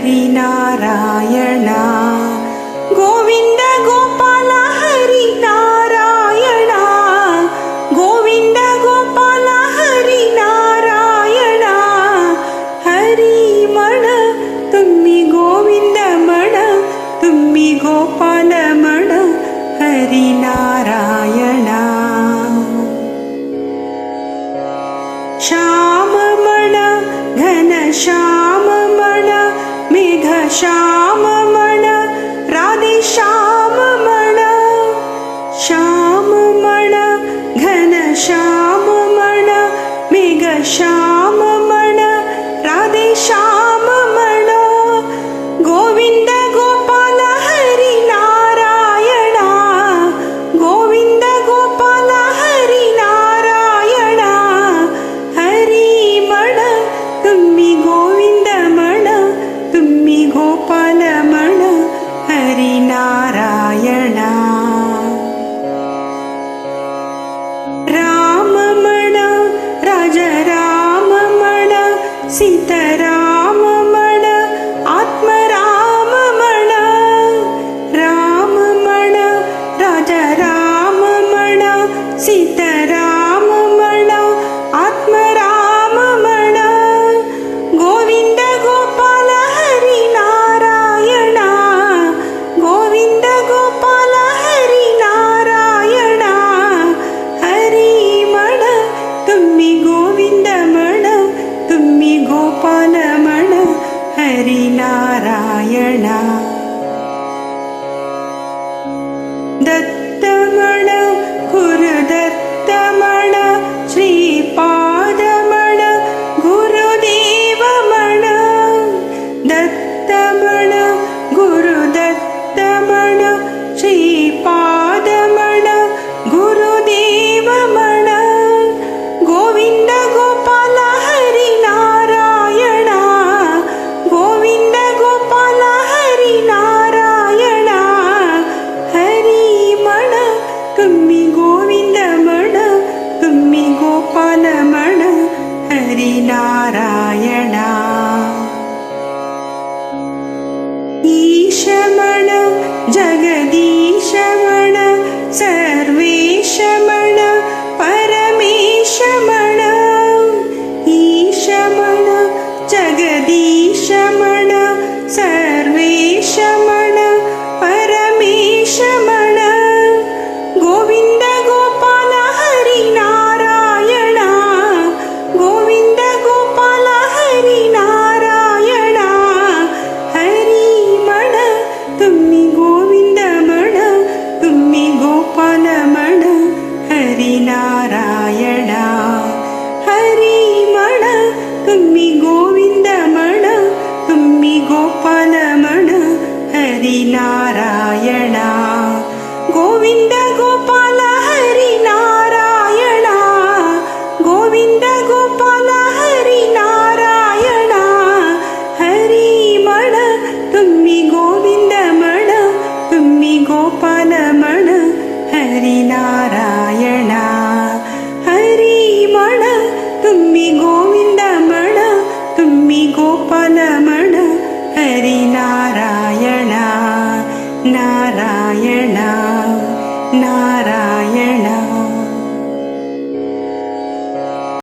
ಹರಿನಾರಾಯಣ. ಗೋವಿಂದ ಗೋಪಾಲ ಹರಿನಾರಾಯಣ, ಗೋವಿಂದ ಗೋಪಾಲ ಹರಿನಾರಾಯಣ. ಹರಿಮಣ ತುಂಬಿ ಗೋವಿಂದ ಮಣ, ತುಂಬಿ ಗೋಪಾಲ ಮಣ ಹರಿನಾರಾಯಣ. ಶ್ಯಾಮಮಣ ಘನ ಶ್ಯಾಮಮಣ, ಮೇಘ ಶ್ಯಾಮಮಣ ರಾಧೆ ಶ್ಯಾಮಮಣ. ಶ್ಯಾಮಮಣ ಘನ ಶ್ಯಾಮಮಣ, ಮೇಘ ಶ್ಯಾಮಮಣ ರಾಧೆ ಶ್ಯಾಮಮಣ. ಗೋವಿಂದ ಗೋಪಾಲ ಹರಿನಾರಾಯಣ, ಗೋವಿಂದ ಗೋಪಾಲ ಹರಿನಾರಾಯಣ. ಹರಿಮಣ ತುಂಬಿ ಗೋವಿಂದ ಮಣ, ತುಂಬಿ ಗೋಪಾಲ ಮಣ ಹರಿನಾರಾಯಣ. ರಾಮಮಣ ರಾಜ ರಾಮಮಣ, ಸೀತಾರಾಮಮಣ ಆತ್ಮರಾಮಮಣ. ರಾಮಮಣ ರಾಜ ರಾಮಮಣ, ಸೀತಾರಾಮಮಣ ಆತ್ಮರಾಮಮಣ. ಗೋವಿಂದ ಗೋಪಾಲ ಹರಿನಾರಾಯಣ, ಗೋವಿಂದ ಗೋಪಾಲ ಹರಿನಾರಾಯಣ. ಹರಿಮಣ ತುಂಬಿ ಗೋವಿಂದ ಮಣ, ತುಂಬಿ ಗೋಪಾಲ ಮಣ ಹರಿನಾರಾಯಣ. ದತ್ತಮಣ ಗುರುದತ್ತಮಣ, ಶ್ರೀಪಾದಮಣ ಗುರುದೇವಮಣ. ದತ್ತಮಣ ಗುರುದತ್ತಮಣ, ಶ್ರೀಪಾದಮಣ ಗುರುದೇವಮಣ. ಗೋವಿಂದ ಗೋಪಾಲ ಹರಿನಾರಾಯಣ, ಗೋವಿಂದ ಗೋಪಾಲ ಹರಿನಾರಾಯಣ. ಹರಿಮಣ ತುಂಬಿ ಗೋವಿಂದ ಮಣ, ತುಂಬಿ ಗೋಪಾಲ ಮಣ ಹರಿನಾರಾಯಣ. ಈಶಮಣ ಜಗದೀಶಮಣ, ಸರ್ವೇಶಮಣ ಪರಮೇಶಮಣ. ಈಶಮಣ ಜಗದೀಶಮಣ, ಸರ್ವೇಶಮಣ ಪರಮೇಶಮಣ. ಗೋವಿಂದ ಗೋಪಾಲ ಹರಿನಾರಾಯಣ, ಗೋವಿಂದ ಗೋಪಾಲ ಹರಿನಾರಾಯಣ. ಹರಿಮಣ ತುಂಬಿ ಗೋವಿಂದ ಮಣ, ತುಂಬಿ ಗೋಪಾಲ ಮಣ ಹರಿನಾರಾಯಣ. ಹರಿಮಣ ತುಂಬಿ ಗೋವಿಂದ ಮಣ, ತುಂಬಿ ಗೋಪಾಲ ಮಣ ಹರಿನಾರಾಯಣ. ಗೋವಿಂದ ಗೋಪಾಲ ಹರಿನಾರಾಯಣ, ಗೋವಿಂದ ಗೋಪಾಲ ಹರಿನಾರಾಯಣ. ಹರಿಮಣ ತುಂಬಿ ಗೋವಿಂದ ಮಣ, ತುಂಬಿ ಗೋಪಾಲ ಮಣ ಹರಿನಾರಾಯಣ. ಹರಿಮಣ ತುಂಬಿ ಗೋವಿಂದ ಮಣ, ತುಂಬಿ ಗೋಪಾಲ ಮಣ ಹರಿನಾರಾಯಣ. ನಾರಾಯಣ ನಾರಾಯಣ.